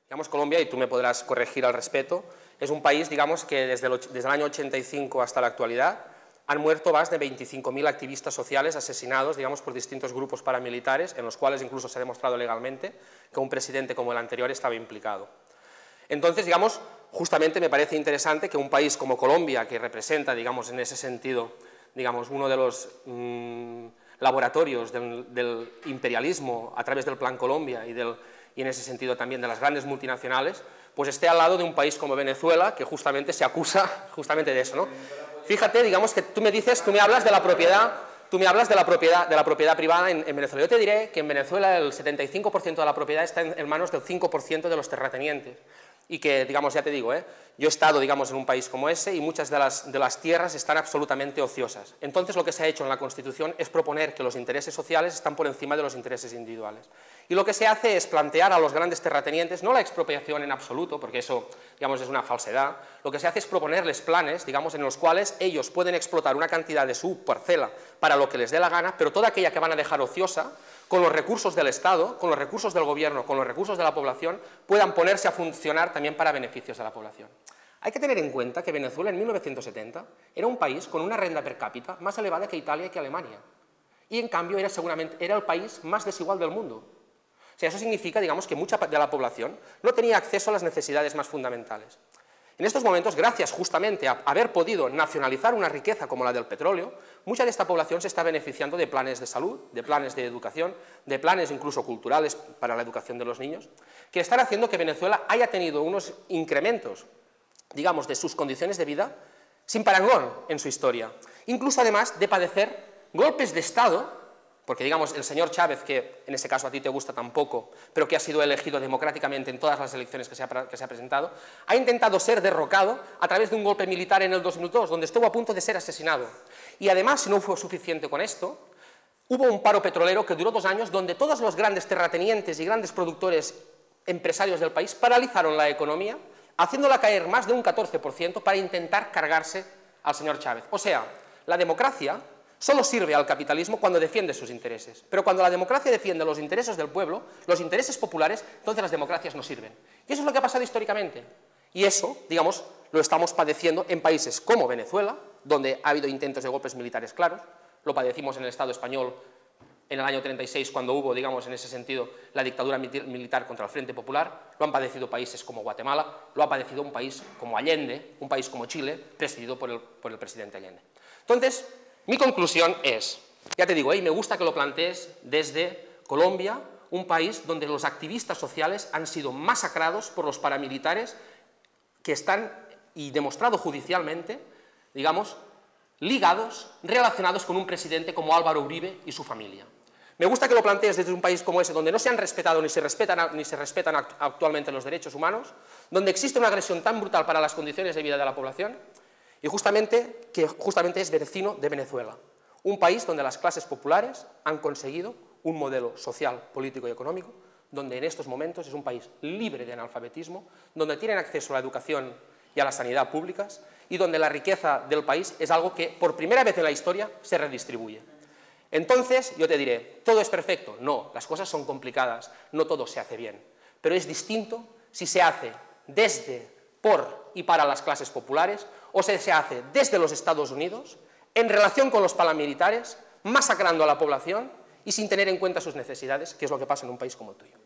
Digamos, Colombia, y tú me podrás corregir al respecto, es un país, digamos, que desde el año 85 hasta la actualidad han muerto más de 25.000 activistas sociales asesinados, digamos, por distintos grupos paramilitares, en los cuales incluso se ha demostrado legalmente que un presidente como el anterior estaba implicado. Entonces, digamos, justamente me parece interesante que un país como Colombia, que representa, digamos, en ese sentido, digamos, uno de los laboratorios del imperialismo a través del Plan Colombia y en ese sentido también de las grandes multinacionales, pues esté al lado de un país como Venezuela, que justamente se acusa justamente de eso, ¿no? Fíjate, digamos que tú me hablas de la propiedad privada en Venezuela. Yo te diré que en Venezuela el 75% de la propiedad está en manos del 5% de los terratenientes. Y que, digamos, ya te digo, yo he estado, digamos, en un país como ese y muchas de las tierras están absolutamente ociosas. Entonces, lo que se ha hecho en la Constitución es proponer que los intereses sociales están por encima de los intereses individuales. Y lo que se hace es plantear a los grandes terratenientes, no la expropiación en absoluto, porque eso, digamos, es una falsedad, lo que se hace es proponerles planes, digamos, en los cuales ellos pueden explotar una cantidad de su parcela para lo que les dé la gana, pero toda aquella que van a dejar ociosa, con los recursos del Estado, con los recursos del gobierno, con los recursos de la población, puedan ponerse a funcionar también para beneficios de la población. Hay que tener en cuenta que Venezuela en 1970 era un país con una renta per cápita más elevada que Italia y que Alemania. Y en cambio era el país más desigual del mundo. O sea, eso significa, digamos, que mucha de la población no tenía acceso a las necesidades más fundamentales. En estos momentos, gracias justamente a haber podido nacionalizar una riqueza como la del petróleo, mucha de esta población se está beneficiando de planes de salud, de planes de educación, de planes incluso culturales para la educación de los niños, que están haciendo que Venezuela haya tenido unos incrementos, digamos, de sus condiciones de vida sin parangón en su historia. Incluso además de padecer golpes de Estado, porque, digamos, el señor Chávez, que en ese caso a ti te gusta tampoco, pero que ha sido elegido democráticamente en todas las elecciones que se ha presentado, ha intentado ser derrocado a través de un golpe militar en el 2002, donde estuvo a punto de ser asesinado. Y además, si no fue suficiente con esto, hubo un paro petrolero que duró 2 años, donde todos los grandes terratenientes y grandes productores empresarios del país paralizaron la economía, haciéndola caer más de un 14% para intentar cargarse al señor Chávez. O sea, la democracia solo sirve al capitalismo cuando defiende sus intereses. Pero cuando la democracia defiende los intereses del pueblo, los intereses populares, entonces las democracias no sirven. Y eso es lo que ha pasado históricamente. Y eso, digamos, lo estamos padeciendo en países como Venezuela, donde ha habido intentos de golpes militares claros. Lo padecimos en el Estado español en el año 36, cuando hubo, digamos, en ese sentido, la dictadura militar contra el Frente Popular. Lo han padecido países como Guatemala, lo ha padecido un país como Allende, un país como Chile, presidido por el presidente Allende. Entonces, mi conclusión es, ya te digo, me gusta que lo plantees desde Colombia, un país donde los activistas sociales han sido masacrados por los paramilitares que están, y demostrado judicialmente, digamos, ligados, relacionados con un presidente como Álvaro Uribe y su familia. Me gusta que lo plantees desde un país como ese, donde no se han respetado ni se respetan actualmente los derechos humanos, donde existe una agresión tan brutal para las condiciones de vida de la población, y justamente es vecino de Venezuela, un país donde las clases populares han conseguido un modelo social, político y económico, donde en estos momentos es un país libre de analfabetismo, donde tienen acceso a la educación y a la sanidad públicas, y donde la riqueza del país es algo que por primera vez en la historia se redistribuye. Entonces, yo te diré, ¿todo es perfecto? No, las cosas son complicadas, no todo se hace bien, pero es distinto si se hace desde, por y para las clases populares, o se hace desde los Estados Unidos, en relación con los paramilitares, masacrando a la población y sin tener en cuenta sus necesidades, que es lo que pasa en un país como el tuyo.